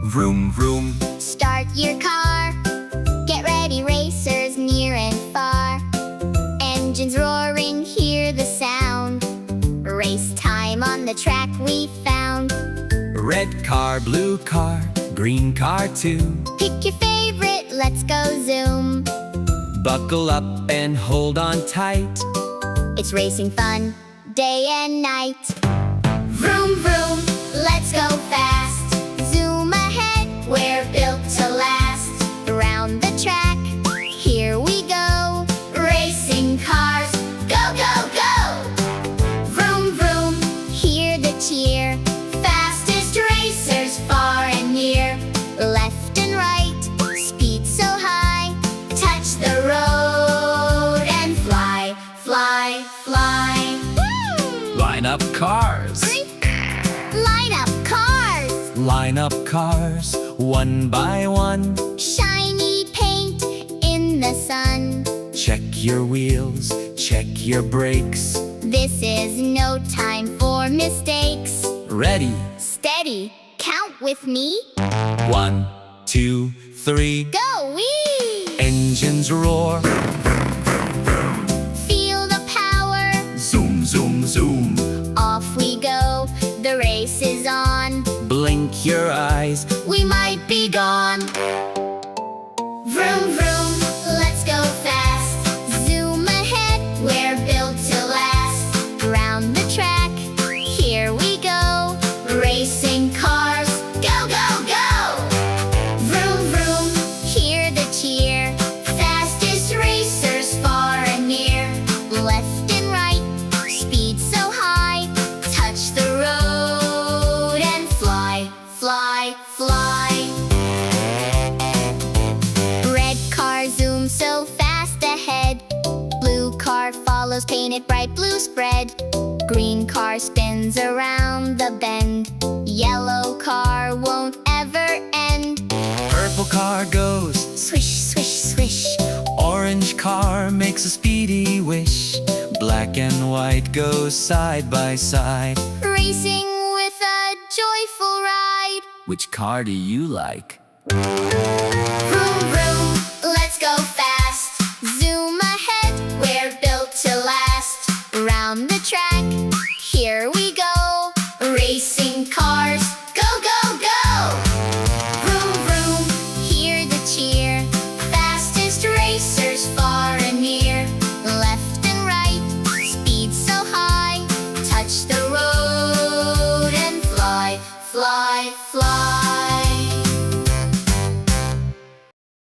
Vroom vroom, Start your car. Get ready, racers near and far. Engines roaring, hear the sound. Race time on the track we found. red car, blue car, green car too. Pick your favorite, let's go zoom. Buckle up and hold on tight. It's racing fun, day and night. Vroom vroom, let's go fast. Zoom ahead, we're built to last. Around the track, here we go. Racing cars, go, go, go! Vroom vroom, hear the cheer. Fastest racers far and near. Left and right, speed so high. Touch the road and fly, fly, fly. Line up cars, Line up cars. line up cars, one by one. Shiny paint in the sun. Check your wheels, check your brakes. This is no time for mistakes. Ready, Steady, count with me. 1, 2, 3. Go, wee! Engines roar, Feel the power. zoom, zoom, zoom. Off we go, the race is on. Blink your eyes, We might be gone. Vroom vroom, let's go fast. Zoom ahead, we're built to last. Round the track, here we go. Racing cars, go, go, go! Vroom vroom, hear the cheer. Fastest racers far and near. Left and right, speed so high. Touch the road and fly, fly, fly. Red car zooms so fast ahead. Blue car follows, painted bright blue spread. Green car spins around the bend. Yellow car won't ever end. purple car goes, Swish, swish, swish. orange car makes a speedy wish. Black and white go side by side. Racing with a joyful ride. Which car do you like? Vroom vroom, let's go fast. Zoom ahead, we're built to last. Round the track, here we go. Racing cars, go, go, go! Vroom vroom, hear the cheer. Fastest racers far and near. Left and right, speed so high. Touch the road and fly, fly, fly.